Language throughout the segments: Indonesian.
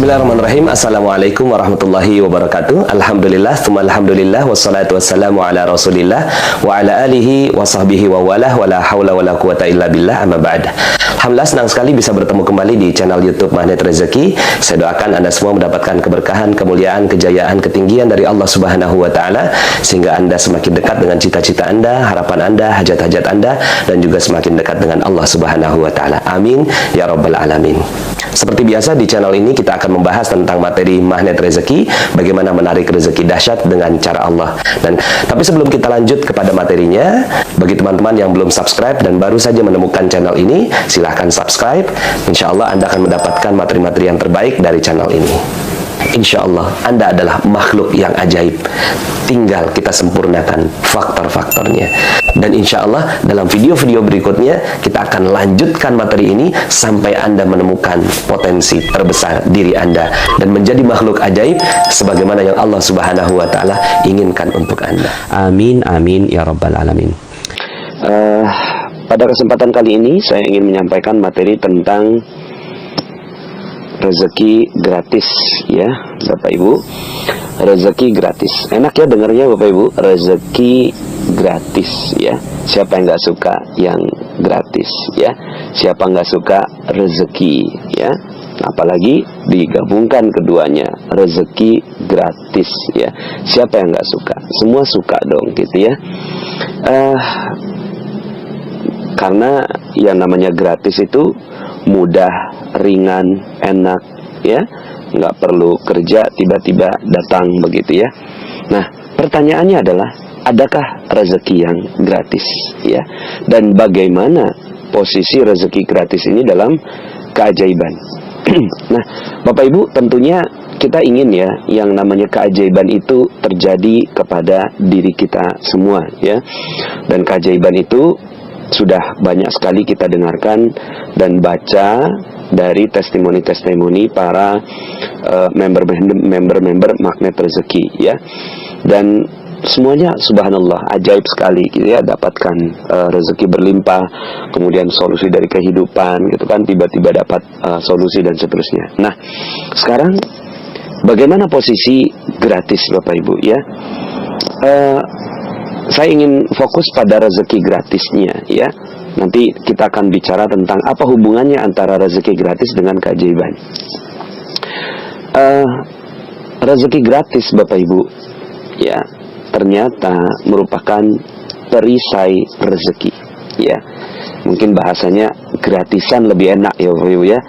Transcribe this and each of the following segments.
Bismillahirrahmanirrahim. Assalamualaikum warahmatullahi wabarakatuh. Alhamdulillah, tsumma alhamdulillah, wassalatu wassalamu ala rasulillah wa ala alihi wa sahbihi wa walah, wa la hawla wa la quwata illa billah, amma ba'd. Alhamdulillah, senang sekali bisa bertemu kembali di channel YouTube Magnet Rezeki. Saya doakan Anda semua mendapatkan keberkahan, kemuliaan, kejayaan, ketinggian dari Allah Subhanahu wa taala, sehingga Anda semakin dekat dengan cita-cita Anda, harapan Anda, hajat-hajat Anda, dan juga semakin dekat dengan Allah Subhanahu wa taala. Amin ya rabbal alamin. Seperti biasa di channel ini kita akan membahas tentang materi magnet rezeki, bagaimana menarik rezeki dahsyat dengan cara Allah. Tapi sebelum kita lanjut kepada materinya, bagi teman-teman yang belum subscribe dan baru saja menemukan channel ini, silahkan subscribe. Insya Allah Anda akan mendapatkan materi-materi yang terbaik dari channel ini. Insya Allah Anda adalah makhluk yang ajaib, tinggal kita sempurnakan faktor-faktornya. Dan insya Allah dalam video-video berikutnya kita akan lanjutkan materi ini sampai Anda menemukan potensi terbesar diri Anda dan menjadi makhluk ajaib sebagaimana yang Allah Subhanahu wa taala inginkan untuk Anda. Amin amin ya rabbal alamin. Pada kesempatan kali ini saya ingin menyampaikan materi tentang rezeki gratis, ya Bapak Ibu. Rezeki gratis, enak ya dengarnya Bapak Ibu. Rezeki gratis, ya. Siapa yang nggak suka yang gratis, ya? Siapa nggak suka rezeki, ya? Apalagi digabungkan keduanya, rezeki gratis, ya. Siapa yang nggak suka? Semua suka dong, gitu ya. Karena yang namanya gratis itu mudah, ringan, enak, ya, nggak perlu kerja tiba-tiba datang begitu ya. Nah, pertanyaannya adalah, adakah rezeki yang gratis, ya? Dan bagaimana posisi rezeki gratis ini dalam keajaiban? Nah, Bapak Ibu, tentunya kita ingin ya, yang namanya keajaiban itu terjadi kepada diri kita semua, ya. Dan keajaiban itu sudah banyak sekali kita dengarkan dan baca dari testimoni-testimoni para member-member magnet rezeki, ya. Dan semuanya subhanallah ajaib sekali, gitu ya, dapatkan rezeki berlimpah, kemudian solusi dari kehidupan, gitu kan, tiba-tiba dapat solusi dan seterusnya. Nah, sekarang bagaimana posisi gratis Bapak Ibu, ya? Saya ingin fokus pada rezeki gratisnya, ya. Nanti kita akan bicara tentang apa hubungannya antara rezeki gratis dengan keajaiban. Rezeki gratis Bapak Ibu, ya, ternyata merupakan perisai rezeki, ya. Mungkin bahasanya gratisan lebih enak ya Bapak Ibu, ya.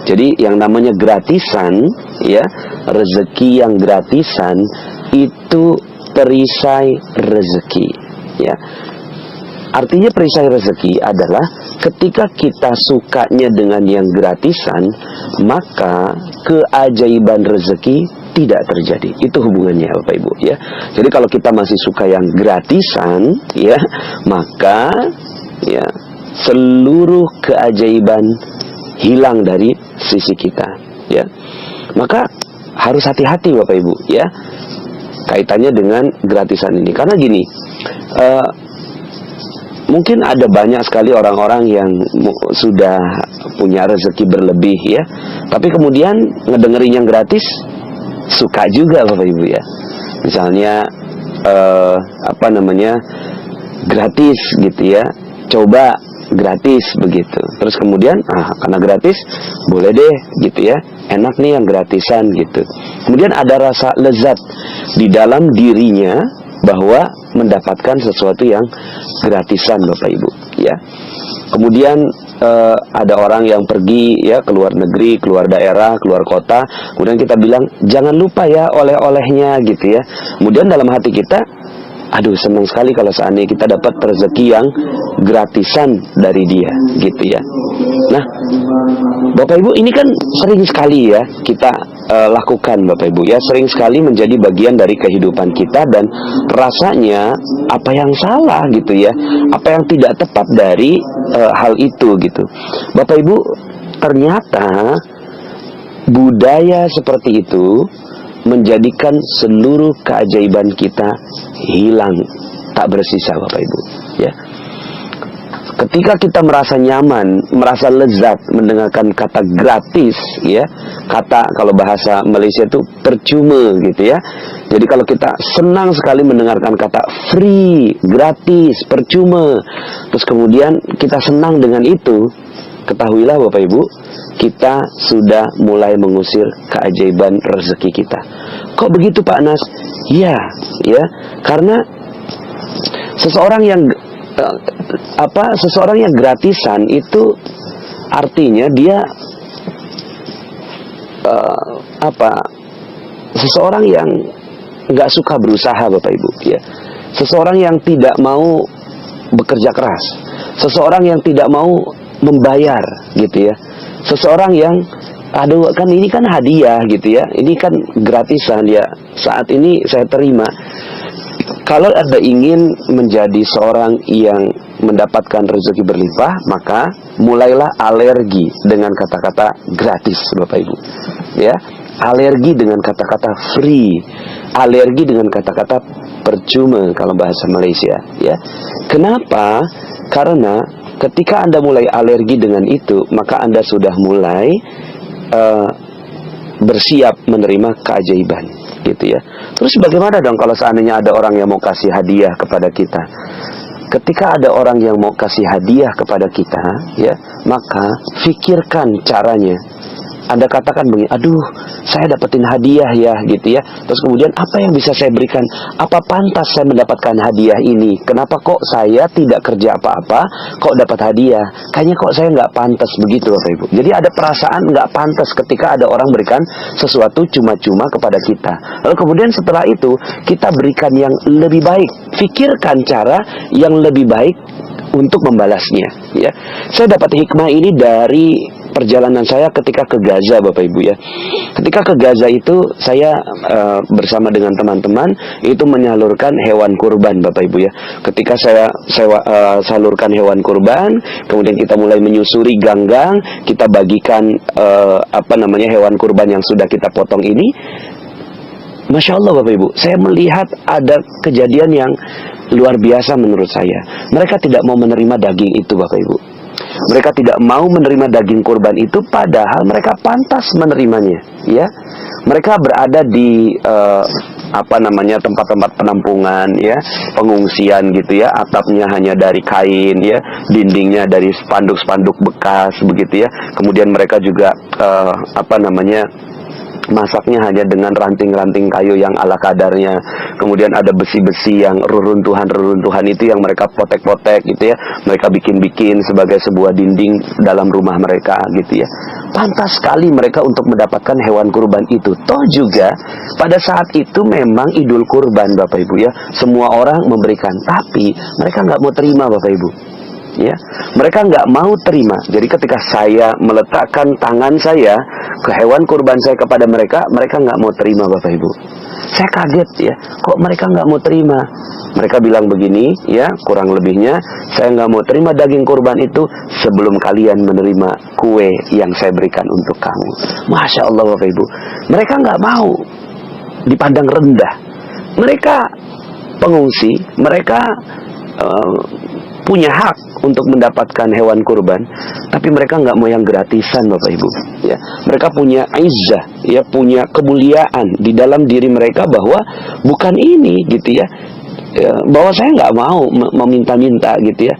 Jadi yang namanya gratisan, ya, rezeki yang gratisan itu perisai rezeki, ya. Artinya perisai rezeki adalah ketika kita sukanya dengan yang gratisan, maka keajaiban rezeki tidak terjadi. Itu hubungannya Bapak Ibu, ya. Jadi kalau kita masih suka yang gratisan, ya, maka ya seluruh keajaiban hilang dari sisi kita, ya. Maka harus hati-hati Bapak Ibu, ya, kaitannya dengan gratisan ini. Karena gini, mungkin ada banyak sekali orang-orang yang sudah punya rezeki berlebih, ya, tapi kemudian ngedengerin yang gratis suka juga Bapak Ibu, ya. Misalnya gratis gitu, ya, coba gratis begitu. Terus kemudian karena gratis boleh deh gitu, ya, enak nih yang gratisan gitu. Kemudian ada rasa lezat di dalam dirinya bahwa mendapatkan sesuatu yang gratisan Bapak Ibu, ya. Kemudian ada orang yang pergi, ya, ke luar negeri, keluar daerah, keluar kota, kemudian kita bilang jangan lupa ya oleh-olehnya gitu, ya. Kemudian dalam hati kita, aduh senang sekali kalau seandainya kita dapat rezeki yang gratisan dari dia, gitu ya. Nah, Bapak Ibu, ini kan sering sekali ya kita lakukan Bapak Ibu, ya, sering sekali menjadi bagian dari kehidupan kita, dan rasanya apa yang salah gitu, ya, apa yang tidak tepat dari hal itu gitu. Bapak Ibu, ternyata budaya seperti itu menjadikan seluruh keajaiban kita hilang, tak bersisa Bapak Ibu, ya. Ketika kita merasa nyaman, merasa lezat mendengarkan kata gratis, ya, kata kalau bahasa Malaysia itu percuma gitu ya. Jadi kalau kita senang sekali mendengarkan kata free, gratis, percuma, terus kemudian kita senang dengan itu, ketahuilah Bapak Ibu, kita sudah mulai mengusir keajaiban rezeki kita. Kok begitu Pak Anas? Ya, karena seseorang yang gratisan itu artinya dia seseorang yang nggak suka berusaha Bapak Ibu, ya. Seseorang yang tidak mau bekerja keras, seseorang yang tidak mau membayar gitu ya. Seseorang yang aduh kan ini kan hadiah gitu ya, ini kan gratisan ya, saat ini saya terima. Kalau Anda ingin menjadi seorang yang mendapatkan rezeki berlimpah, maka mulailah alergi dengan kata-kata gratis Bapak Ibu, ya. Alergi dengan kata-kata free, alergi dengan kata-kata percuma kalau bahasa Malaysia, ya. Kenapa? Karena ketika Anda mulai alergi dengan itu, maka Anda sudah mulai bersiap menerima keajaiban, gitu ya. Terus bagaimana dong kalau seandainya ada orang yang mau kasih hadiah kepada kita? Ketika ada orang yang mau kasih hadiah kepada kita, ya, maka fikirkan caranya. Anda katakan begini, aduh, saya dapetin hadiah ya, gitu ya. Terus kemudian apa yang bisa saya berikan? Apa pantas saya mendapatkan hadiah ini? Kenapa kok saya tidak kerja apa-apa, kok dapat hadiah? Kayaknya kok saya nggak pantas begitu, Bapak Ibu. Jadi ada perasaan nggak pantas ketika ada orang berikan sesuatu cuma-cuma kepada kita. Lalu kemudian setelah itu, kita berikan yang lebih baik. Fikirkan cara yang lebih baik untuk membalasnya, ya. Saya dapat hikmah ini dari perjalanan saya ketika ke Gaza, Bapak Ibu, ya. Ketika ke Gaza itu saya bersama dengan teman-teman itu menyalurkan hewan kurban, Bapak Ibu, ya. Ketika saya salurkan hewan kurban, kemudian kita mulai menyusuri gang-gang, kita bagikan hewan kurban yang sudah kita potong ini. Masya Allah Bapak Ibu, saya melihat ada kejadian yang luar biasa menurut saya. Mereka tidak mau menerima daging itu Bapak Ibu. Mereka tidak mau menerima daging kurban itu, padahal mereka pantas menerimanya, ya. Mereka berada di tempat-tempat penampungan, ya, pengungsian gitu ya. Atapnya hanya dari kain, ya, dindingnya dari spanduk-spanduk bekas begitu ya. Kemudian mereka juga masaknya hanya dengan ranting-ranting kayu yang ala kadarnya. Kemudian ada besi-besi yang reruntuhan itu yang mereka potek-potek gitu ya. Mereka bikin-bikin sebagai sebuah dinding dalam rumah mereka gitu ya. Pantas sekali mereka untuk mendapatkan hewan kurban itu. Toh juga pada saat itu memang Idul Kurban Bapak Ibu, ya. Semua orang memberikan, tapi mereka nggak mau terima Bapak Ibu, ya. Mereka nggak mau terima. Jadi ketika saya meletakkan tangan saya ke hewan kurban saya kepada mereka, mereka nggak mau terima Bapak Ibu. Saya kaget, ya, kok mereka nggak mau terima. Mereka bilang begini, ya, kurang lebihnya, saya nggak mau terima daging kurban itu sebelum kalian menerima kue yang saya berikan untuk kamu. Masya Allah Bapak Ibu, mereka nggak mau dipandang rendah. Mereka pengungsi, mereka punya hak untuk mendapatkan hewan kurban, tapi mereka nggak mau yang gratisan Bapak Ibu, ya. Mereka punya izzah, ya, punya kemuliaan di dalam diri mereka bahwa bukan ini gitu ya, bahwa saya nggak mau meminta-minta gitu ya.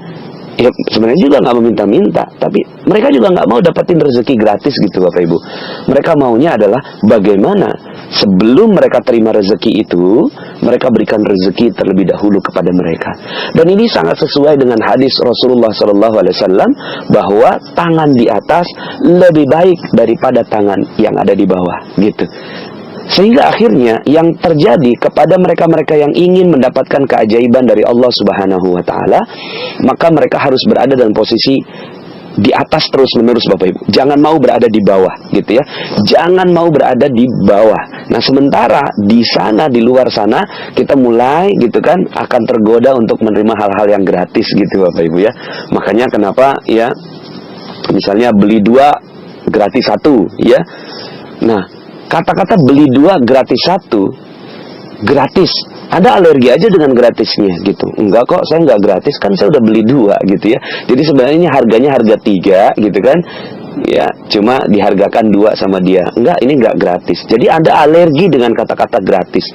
Ya sebenarnya juga nggak meminta-minta, tapi mereka juga nggak mau dapetin rezeki gratis gitu Bapak Ibu. Mereka maunya adalah bagaimana sebelum mereka terima rezeki itu, mereka berikan rezeki terlebih dahulu kepada mereka. Dan ini sangat sesuai dengan hadis Rasulullah SAW bahwa tangan di atas lebih baik daripada tangan yang ada di bawah, gitu. Sehingga akhirnya yang terjadi kepada mereka-mereka yang ingin mendapatkan keajaiban dari Allah Subhanahu wa Ta'ala, maka mereka harus berada dalam posisi di atas terus-menerus Bapak Ibu. Jangan mau berada di bawah, gitu ya. Jangan mau berada di bawah. Nah, sementara di sana, di luar sana, kita mulai gitu kan akan tergoda untuk menerima hal-hal yang gratis gitu Bapak Ibu, ya. Makanya kenapa, ya, misalnya beli 2 gratis 1, ya. Nah, kata-kata beli 2 gratis 1, gratis Anda alergi aja dengan gratisnya gitu. Enggak kok, saya enggak gratis, kan saya udah beli 2 gitu ya. Jadi sebenarnya ini harganya harga 3 gitu kan. Ya, cuma dihargakan 2 sama dia. Enggak, ini enggak gratis. Jadi Anda alergi dengan kata-kata gratis.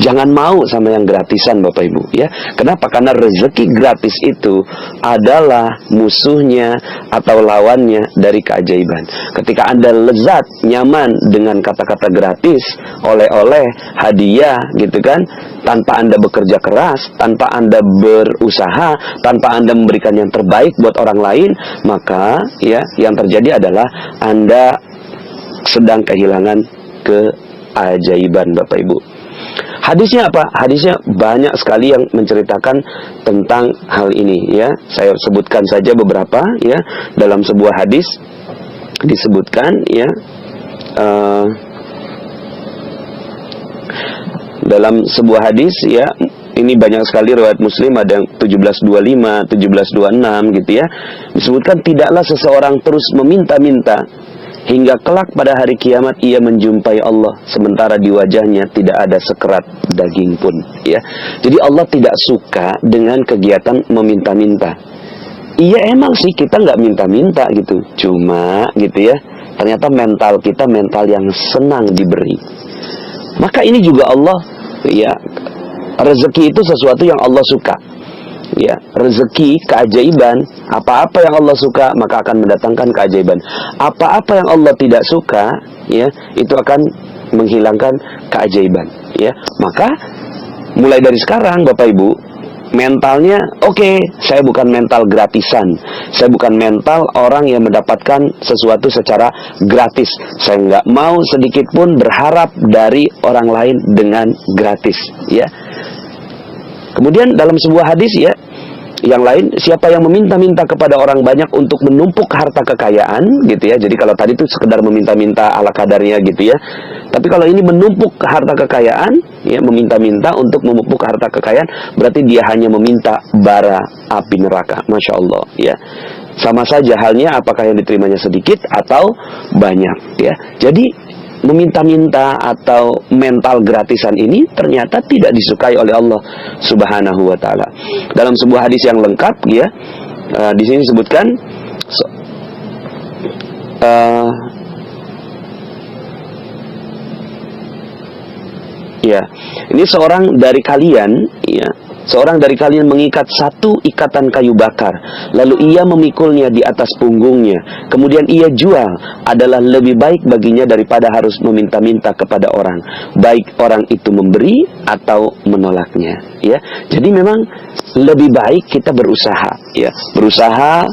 Jangan mau sama yang gratisan Bapak Ibu ya. Kenapa? Karena rezeki gratis itu adalah musuhnya atau lawannya dari keajaiban. Ketika Anda lezat, nyaman dengan kata-kata gratis, oleh-oleh, hadiah gitu kan, tanpa Anda bekerja keras, tanpa Anda berusaha, tanpa Anda memberikan yang terbaik buat orang lain, maka ya yang terjadi adalah Anda sedang kehilangan keajaiban Bapak Ibu. Hadisnya apa? Hadisnya banyak sekali yang menceritakan tentang hal ini ya. Saya sebutkan saja beberapa ya. Dalam sebuah hadis disebutkan ya, dalam sebuah hadis ya, ini banyak sekali riwayat Muslim, ada yang 1725, 1726 gitu ya. Disebutkan tidaklah seseorang terus meminta-minta hingga kelak pada hari kiamat ia menjumpai Allah, sementara di wajahnya tidak ada sekerat daging pun ya. Jadi Allah tidak suka dengan kegiatan meminta-minta. Iya emang sih kita nggak minta-minta gitu, cuma gitu ya, ternyata mental kita mental yang senang diberi. Maka ini juga Allah ya, rezeki itu sesuatu yang Allah suka. Ya, rezeki, keajaiban, apa-apa yang Allah suka maka akan mendatangkan keajaiban. Apa-apa yang Allah tidak suka, ya, itu akan menghilangkan keajaiban. Ya, maka mulai dari sekarang, Bapak Ibu, mentalnya, oke, saya bukan mental gratisan. Saya bukan mental orang yang mendapatkan sesuatu secara gratis. Saya nggak mau sedikit pun berharap dari orang lain dengan gratis. Ya. Kemudian dalam sebuah hadis ya, yang lain, siapa yang meminta-minta kepada orang banyak untuk menumpuk harta kekayaan gitu ya. Jadi kalau tadi itu sekedar meminta-minta ala kadarnya gitu ya. Tapi kalau ini menumpuk harta kekayaan ya, meminta-minta untuk menumpuk harta kekayaan, berarti dia hanya meminta bara api neraka. Masya Allah ya. Sama saja halnya apakah yang diterimanya sedikit atau banyak ya. Jadi meminta-minta atau mental gratisan ini ternyata tidak disukai oleh Allah Subhanahu wa taala. Dalam sebuah hadis yang lengkap ya, di sini disebutkan ya, ini seorang dari kalian ya, seorang dari kalian mengikat satu ikatan kayu bakar, lalu ia memikulnya di atas punggungnya, kemudian ia jual, adalah lebih baik baginya daripada harus meminta-minta kepada orang, baik orang itu memberi atau menolaknya. Ya, jadi memang lebih baik kita berusaha, ya, berusaha,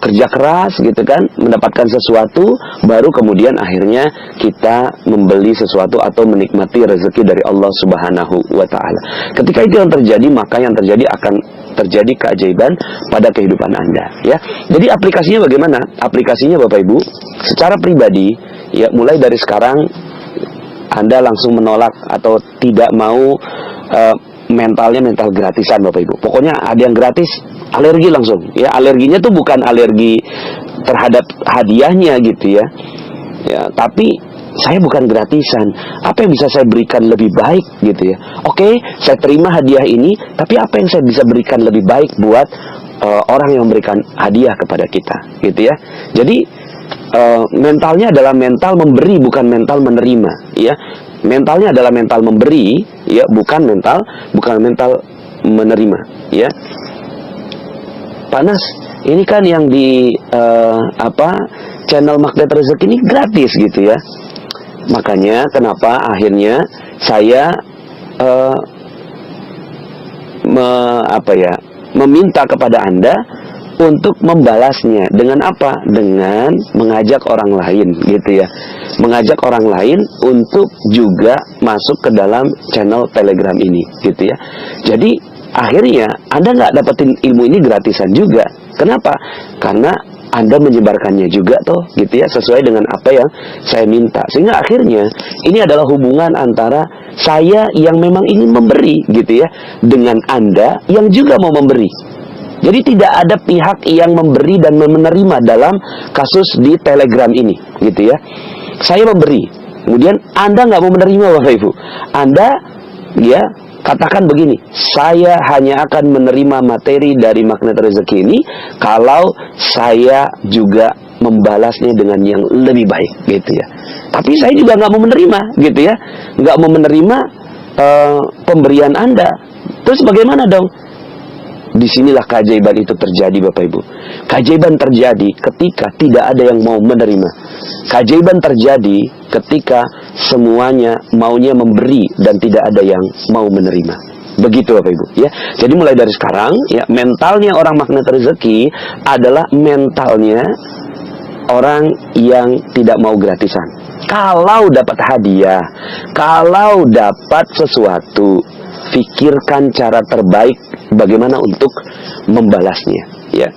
kerja keras gitu kan, mendapatkan sesuatu, baru kemudian akhirnya kita membeli sesuatu atau menikmati rezeki dari Allah Subhanahu wa taala. Ketika itu yang terjadi, maka yang terjadi akan terjadi keajaiban pada kehidupan Anda ya. Jadi aplikasinya bagaimana? Aplikasinya Bapak Ibu, secara pribadi ya, mulai dari sekarang Anda langsung menolak atau tidak mau mentalnya mental gratisan Bapak Ibu. Pokoknya ada yang gratis, alergi langsung ya. Alerginya tuh bukan alergi terhadap hadiahnya gitu ya. Ya, tapi saya bukan gratisan. Apa yang bisa saya berikan lebih baik gitu ya. Oke, saya terima hadiah ini, tapi apa yang saya bisa berikan lebih baik buat orang yang memberikan hadiah kepada kita gitu ya. Jadi mentalnya adalah mental memberi, bukan mental menerima ya. Mentalnya adalah mental memberi ya, bukan mental menerima ya. Panas. Ini kan yang di channel Magnet Rezeki ini gratis gitu ya. Makanya kenapa akhirnya saya meminta kepada Anda untuk membalasnya dengan apa? Dengan mengajak orang lain gitu ya. Mengajak orang lain untuk juga masuk ke dalam channel Telegram ini gitu ya. Jadi akhirnya Anda nggak dapetin ilmu ini gratisan juga. Kenapa? Karena Anda menyebarkannya juga toh gitu ya, sesuai dengan apa yang saya minta. Sehingga akhirnya ini adalah hubungan antara saya yang memang ingin memberi gitu ya, dengan Anda yang juga mau memberi. Jadi tidak ada pihak yang memberi dan menerima dalam kasus di Telegram ini gitu ya. Saya memberi, kemudian Anda nggak mau menerima Bapak Ibu. Anda ya katakan begini, saya hanya akan menerima materi dari magnet rezeki ini kalau saya juga membalasnya dengan yang lebih baik, gitu ya. Tapi saya juga nggak mau menerima, gitu ya, nggak mau menerima pemberian Anda. Terus bagaimana dong? Disinilah keajaiban itu terjadi, Bapak Ibu. Keajaiban terjadi ketika tidak ada yang mau menerima. Keajaiban terjadi ketika semuanya maunya memberi dan tidak ada yang mau menerima. Begitu, Bapak Ibu, ya. Jadi mulai dari sekarang, ya, mentalnya orang magnet rezeki adalah mentalnya orang yang tidak mau gratisan. Kalau dapat hadiah, kalau dapat sesuatu, pikirkan cara terbaik bagaimana untuk membalasnya, ya.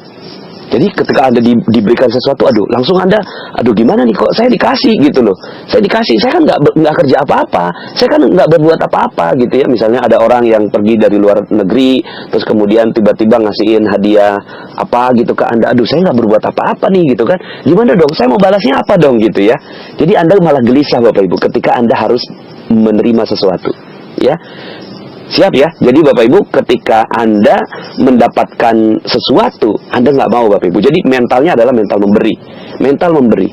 Jadi ketika Anda diberikan sesuatu, langsung Anda, gimana nih kok saya dikasih gitu loh. Saya dikasih, saya kan nggak kerja apa-apa, saya kan nggak berbuat apa-apa gitu ya. Misalnya ada orang yang pergi dari luar negeri, terus kemudian tiba-tiba ngasihin hadiah apa gitu ke Anda. Saya nggak berbuat apa-apa nih gitu kan. Gimana dong? Saya mau balasnya apa dong gitu ya. Jadi Anda malah gelisah, Bapak Ibu, ketika Anda harus menerima sesuatu, ya. Siap ya? Jadi Bapak Ibu, ketika Anda mendapatkan sesuatu, Anda nggak mau, Bapak Ibu. Jadi mentalnya adalah mental memberi. Mental memberi.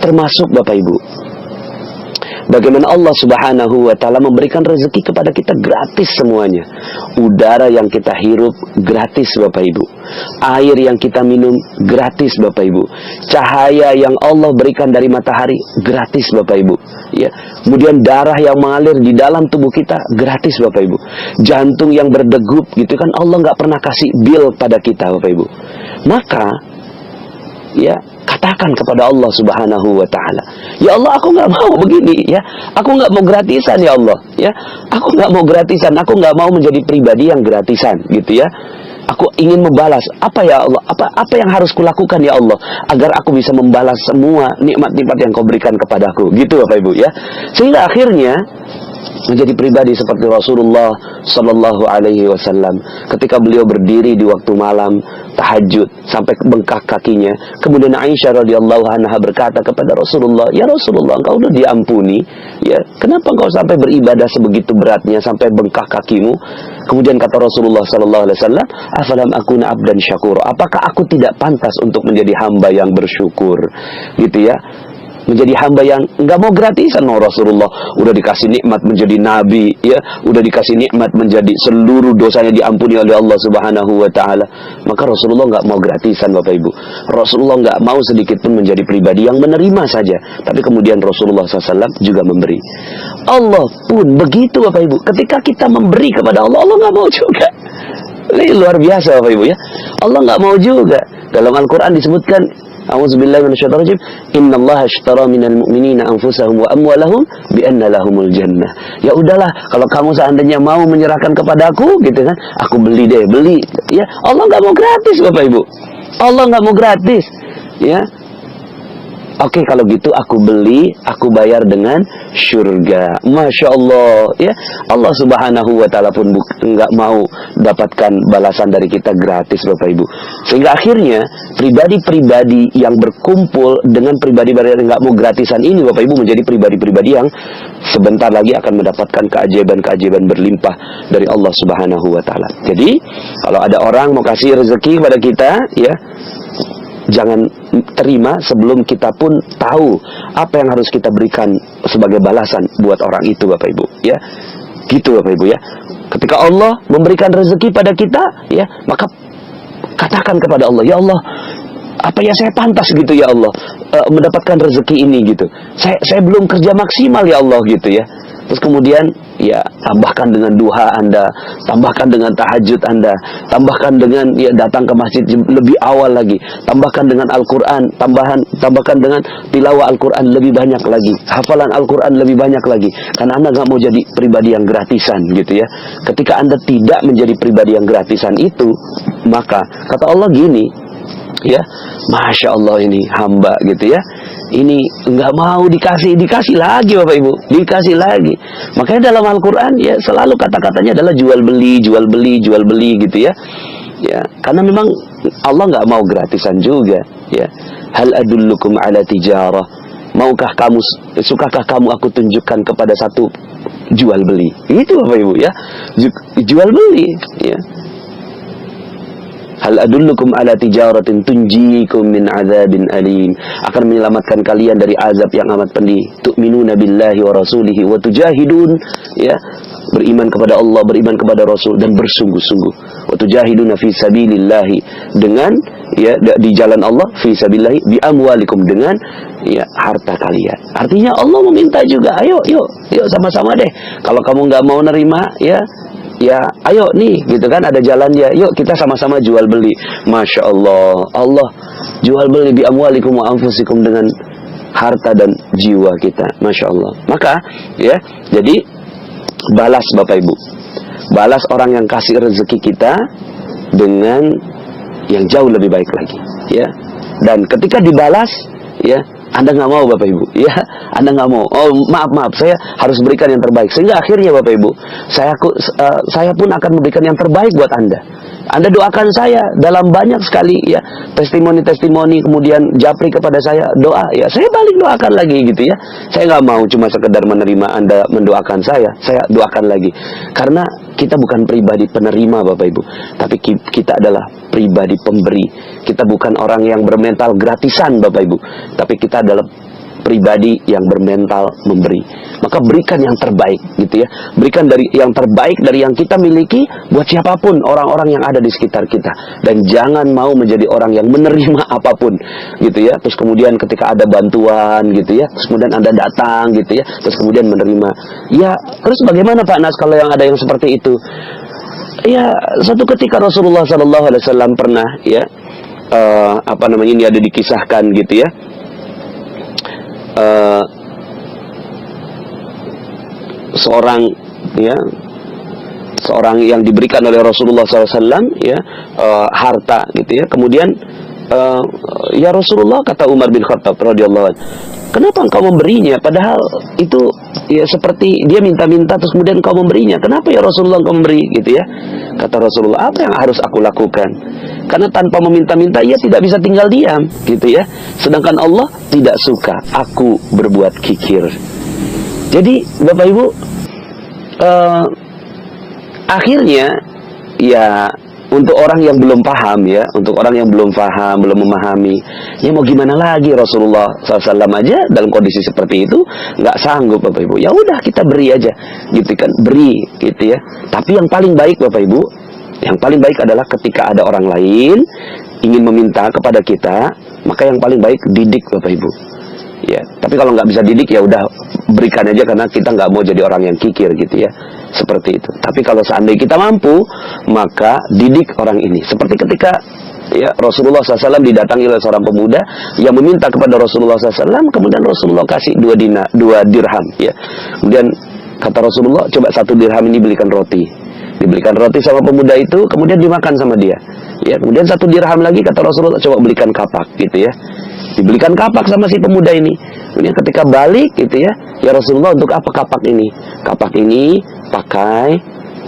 Termasuk Bapak Ibu, bagaimana Allah Subhanahu wa Ta'ala memberikan rezeki kepada kita gratis semuanya. Udara yang kita hirup gratis, Bapak Ibu. Air yang kita minum gratis, Bapak Ibu. Cahaya yang Allah berikan dari matahari gratis, Bapak Ibu. Ya. Kemudian darah yang mengalir di dalam tubuh kita gratis, Bapak Ibu. Jantung yang berdegup gitu kan, Allah nggak pernah kasih bill pada kita, Bapak Ibu. Maka, ya, katakan kepada Allah Subhanahu wa Ta'ala, ya Allah, aku nggak mau begini, ya, aku nggak mau gratisan, ya Allah, ya, aku nggak mau gratisan, aku nggak mau menjadi pribadi yang gratisan, gitu ya. Aku ingin membalas. Apa ya Allah? Apa yang harus kulakukan ya Allah agar aku bisa membalas semua nikmat-nikmat yang Kau berikan kepadaku, gitu Bapak Ibu ya. Sehingga akhirnya menjadi pribadi seperti Rasulullah Sallallahu Alaihi Wasallam ketika beliau berdiri di waktu malam tahajud sampai bengkak kakinya. Kemudian Aisyah radhiyallahu anha berkata kepada Rasulullah, ya Rasulullah, engkau sudah diampuni, ya, kenapa engkau sampai beribadah sebegitu beratnya sampai bengkak kakimu? Kemudian kata Rasulullah Sallallahu Alaihi Wasallam, afalam akuna abdan syakur, apakah aku tidak pantas untuk menjadi hamba yang bersyukur, gitu ya. Menjadi hamba yang nggak mau gratisan. Rasulullah udah dikasih nikmat menjadi nabi, ya, udah dikasih nikmat menjadi seluruh dosanya diampuni oleh Allah Subhanahu wa Ta'ala. Maka Rasulullah nggak mau gratisan, Bapak Ibu. Rasulullah nggak mau sedikit pun menjadi pribadi yang menerima saja, tapi kemudian Rasulullah SAW juga memberi. Allah pun begitu, Bapak Ibu. Ketika kita memberi kepada Allah, Allah nggak mau juga. Ini luar biasa, Bapak Ibu ya. Allah nggak mau juga. Dalam Al-Quran disebutkan, a'udzubillahi minasyaitonirrajim, innallaha ashtara minal mu'minina anfusahum wa amwalahum bi anna lahumul jannah. Ya udahlah, kalau kamu seandainya mau menyerahkan kepadaku gitu kan, aku beli deh, beli. Ya, Allah nggak mau gratis, Bapak Ibu. Allah nggak mau gratis. Ya. Oke, kalau gitu aku beli, aku bayar dengan surga. Masya Allah, ya. Allah Subhanahu wa Ta'ala pun nggak mau dapatkan balasan dari kita gratis, Bapak Ibu. Sehingga akhirnya pribadi-pribadi yang berkumpul dengan pribadi-pribadi yang nggak mau gratisan ini, Bapak Ibu, menjadi pribadi-pribadi yang sebentar lagi akan mendapatkan keajaiban-keajaiban berlimpah dari Allah Subhanahu wa Ta'ala. Jadi, kalau ada orang mau kasih rezeki kepada kita, ya, jangan terima sebelum kita pun tahu apa yang harus kita berikan sebagai balasan buat orang itu, Bapak Ibu, ya. Gitu, Bapak Ibu ya. Ketika Allah memberikan rezeki pada kita, ya, maka katakan kepada Allah, ya Allah, apa ya saya pantas gitu ya Allah mendapatkan rezeki ini gitu. Saya belum kerja maksimal ya Allah gitu ya. Terus kemudian ya tambahkan dengan duha Anda, tambahkan dengan tahajud Anda, tambahkan dengan ya datang ke masjid lebih awal lagi, tambahkan dengan Al-Quran, tambahkan dengan tilawah Al-Quran lebih banyak lagi, hafalan Al-Quran lebih banyak lagi. Karena Anda nggak mau jadi pribadi yang gratisan gitu ya. Ketika Anda tidak menjadi pribadi yang gratisan itu, maka kata Allah gini, ya, Masya Allah ini hamba gitu ya, ini nggak mau dikasih lagi, Bapak Ibu, dikasih lagi. Makanya dalam Al-Quran ya selalu kata-katanya adalah jual beli gitu ya. Ya, karena memang Allah nggak mau gratisan juga. Ya, hal adullukum ala tijarah. Sukakah kamu aku tunjukkan kepada satu jual beli. Itu Bapak Ibu ya. Jual beli ya. Hal adullukum ala tijaratin tunjikum min adzabin alim. Akan menyelamatkan kalian dari azab yang amat pedih. Tu'minuna billahi wa rasulihi wa tujahidun, ya, beriman kepada Allah, beriman kepada Rasul, dan bersungguh-sungguh. Wa tujahiduna fi sabilillahi, dengan ya di jalan Allah, fi sabilillahi bi amwalikum, dengan ya harta kalian. Artinya Allah meminta juga, ayo yuk sama-sama deh. Kalau kamu nggak mau nerima ya ayo nih, gitu kan, ada jalannya, yuk kita sama-sama jual beli. Masya Allah, Allah jual beli bi amwalikum wa anfusikum, dengan harta dan jiwa kita. Masya Allah. Maka ya, jadi balas Bapak Ibu, balas orang yang kasih rezeki kita dengan yang jauh lebih baik lagi, ya. Dan ketika dibalas, ya, Anda nggak mau Bapak Ibu, ya, Anda nggak mau. Oh maaf, saya harus berikan yang terbaik. Sehingga akhirnya Bapak Ibu, saya pun akan memberikan yang terbaik buat Anda. Anda doakan saya dalam banyak sekali ya testimoni-testimoni, kemudian japri kepada saya doa, ya saya balik doakan lagi gitu ya. Saya nggak mau cuma sekedar menerima Anda mendoakan saya doakan lagi. Karena kita bukan pribadi penerima Bapak Ibu, tapi kita adalah pribadi pemberi. Kita bukan orang yang bermental gratisan Bapak Ibu, tapi kita adalah pribadi yang bermental memberi. Maka berikan yang terbaik gitu ya. Berikan dari yang terbaik dari yang kita miliki buat siapapun orang-orang yang ada di sekitar kita. Dan jangan mau menjadi orang yang menerima apapun gitu ya. Terus kemudian ketika ada bantuan gitu ya, terus kemudian Anda datang gitu ya, terus kemudian menerima. Ya, terus bagaimana Pak Nas kalau yang ada yang seperti itu? Ya, satu ketika Rasulullah SAW pernah ya ini ada dikisahkan gitu ya. Seorang yang diberikan oleh Rasulullah SAW ya harta gitu ya. Kemudian ya Rasulullah, kata Umar bin Khattab radhiyallahu anhu, kenapa engkau memberinya? Padahal itu ya seperti dia minta-minta terus kemudian engkau memberinya. Kenapa ya Rasulullah engkau memberi gitu ya? Kata Rasulullah, apa yang harus aku lakukan? Karena tanpa meminta-minta ia tidak bisa tinggal diam gitu ya. Sedangkan Allah tidak suka aku berbuat kikir. Jadi Bapak Ibu, akhirnya ya untuk orang yang belum paham ya, untuk orang yang belum paham, belum memahami, ya mau gimana lagi, Rasulullah SAW aja dalam kondisi seperti itu nggak sanggup Bapak Ibu. Ya udah kita beri aja, gitu kan, beri gitu ya. Tapi yang paling baik Bapak Ibu, yang paling baik adalah ketika ada orang lain ingin meminta kepada kita, maka yang paling baik didik Bapak Ibu. Ya, tapi kalau nggak bisa didik ya udah berikan aja, karena kita nggak mau jadi orang yang kikir gitu ya, seperti itu. Tapi kalau seandainya kita mampu, maka didik orang ini. Seperti ketika ya Rasulullah SAW didatangi oleh seorang pemuda yang meminta kepada Rasulullah SAW, kemudian Rasulullah kasih 2 dirham ya. Kemudian kata Rasulullah, coba 1 dirham ini belikan roti. Dibelikan roti sama pemuda itu, kemudian dimakan sama dia. Ya, kemudian 1 dirham lagi kata Rasulullah, coba belikan kapak gitu ya. Dibelikan kapak sama si pemuda ini. Kemudian ketika balik gitu ya, ya Rasulullah, untuk apa kapak ini? Kapak ini pakai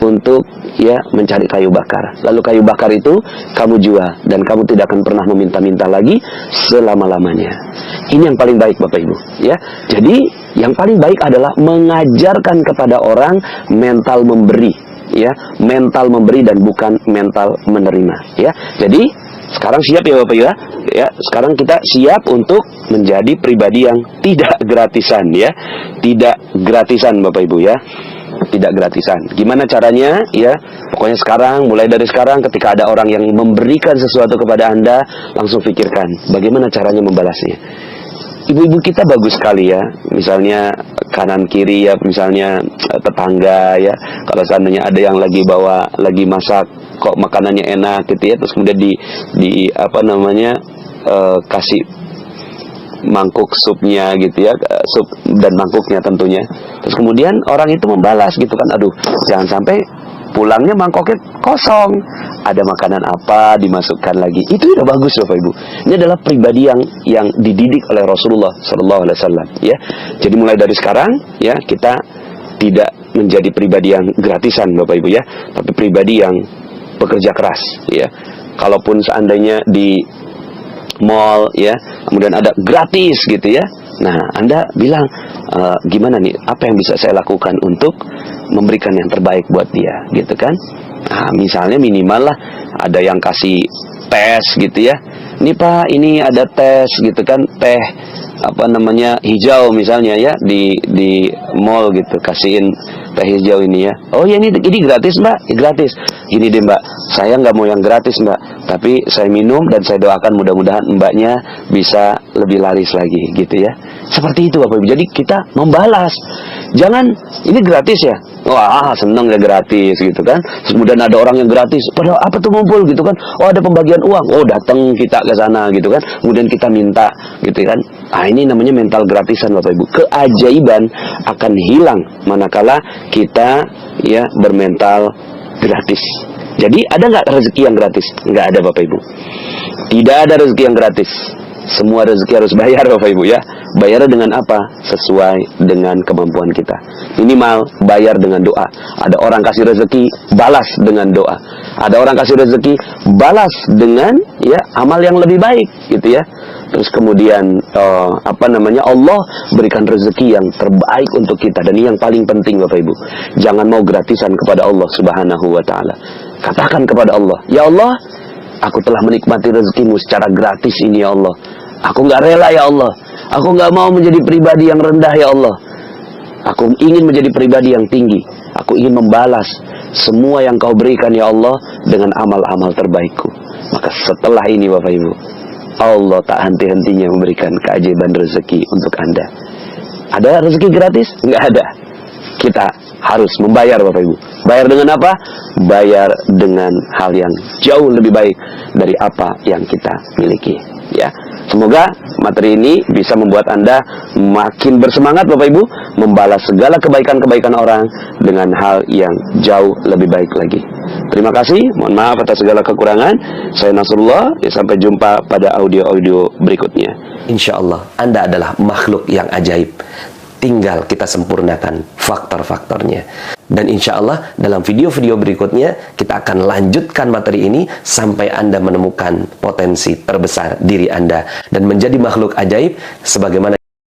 untuk ya mencari kayu bakar. Lalu kayu bakar itu kamu jual dan kamu tidak akan pernah meminta-minta lagi selama-lamanya. Ini yang paling baik Bapak Ibu ya. Jadi yang paling baik adalah mengajarkan kepada orang mental memberi ya, mental memberi dan bukan mental menerima ya. Jadi sekarang siap ya Bapak ya. Ya, sekarang kita siap untuk menjadi pribadi yang tidak gratisan ya. Tidak gratisan Bapak Ibu ya. Tidak gratisan. Gimana caranya ya? Pokoknya sekarang, mulai dari sekarang ketika ada orang yang memberikan sesuatu kepada Anda, langsung pikirkan bagaimana caranya membalasnya. Ibu-ibu kita bagus sekali ya, misalnya kanan kiri ya, misalnya tetangga ya, kalau seandainya ada yang lagi lagi masak, kok makanannya enak gitu ya, terus kemudian kasih mangkuk supnya gitu ya, sup dan mangkuknya tentunya, terus kemudian orang itu membalas gitu kan, aduh jangan sampai pulangnya mangkoknya kosong, ada makanan apa dimasukkan lagi. Itu udah bagus Bapak Ibu. Ini adalah pribadi yang dididik oleh Rasulullah SAW ya. Jadi mulai dari sekarang ya, kita tidak menjadi pribadi yang gratisan Bapak Ibu ya, tapi pribadi yang bekerja keras ya. Kalaupun seandainya di mall ya, kemudian ada gratis gitu ya, Nah, Anda bilang, gimana nih, apa yang bisa saya lakukan untuk memberikan yang terbaik buat dia, gitu kan? Nah, misalnya minimal lah, ada yang kasih tes gitu ya. Ini Pak, ini ada tes gitu kan, teh apa namanya hijau misalnya ya di mall gitu, kasihin teh hijau ini ya. Oh ya, ini gratis Mbak, gratis. Gini deh Mbak, saya nggak mau yang gratis Mbak, tapi saya minum dan saya doakan mudah-mudahan Mbaknya bisa lebih laris lagi gitu ya. Seperti itu Bapak Ibu. Jadi kita membalas. Jangan ini gratis ya. Wah, seneng ya gratis gitu kan. Terus kemudian ada orang yang gratis. Padahal apa tuh ngumpul gitu kan. Oh, ada pembagian uang. Oh, datang kita ke sana gitu kan. Kemudian kita minta gitu kan. Ah, ini namanya mental gratisan Bapak Ibu. Keajaiban akan hilang manakala kita ya bermental gratis. Jadi ada nggak rezeki yang gratis? Nggak ada Bapak Ibu. Tidak ada rezeki yang gratis. Semua rezeki harus bayar Bapak Ibu ya. Bayar dengan apa? Sesuai dengan kemampuan kita. Minimal bayar dengan doa. Ada orang kasih rezeki, balas dengan doa. Ada orang kasih rezeki, balas dengan ya amal yang lebih baik gitu ya. Terus kemudian Allah berikan rezeki yang terbaik untuk kita. Dan ini yang paling penting Bapak Ibu. Jangan mau gratisan kepada Allah Subhanahu wa taala. Katakan kepada Allah, "Ya Allah, aku telah menikmati rezekimu secara gratis ini ya Allah. Aku nggak rela ya Allah. Aku nggak mau menjadi pribadi yang rendah ya Allah. Aku ingin menjadi pribadi yang tinggi. Aku ingin membalas semua yang kau berikan ya Allah dengan amal-amal terbaikku." Maka setelah ini Bapak Ibu, Allah tak henti-hentinya memberikan keajaiban rezeki untuk Anda. Ada rezeki gratis? Nggak ada. Kita harus membayar Bapak Ibu. Bayar dengan apa? Bayar dengan hal yang jauh lebih baik dari apa yang kita miliki. Ya, semoga materi ini bisa membuat Anda makin bersemangat Bapak Ibu membalas segala kebaikan-kebaikan orang dengan hal yang jauh lebih baik lagi. Terima kasih, mohon maaf atas segala kekurangan. Saya Nasrullah, sampai jumpa pada audio-audio berikutnya. Insya Allah Anda adalah makhluk yang ajaib. Tinggal kita sempurnakan faktor-faktornya. Dan insya Allah dalam video-video berikutnya kita akan lanjutkan materi ini sampai Anda menemukan potensi terbesar diri Anda dan menjadi makhluk ajaib sebagaimana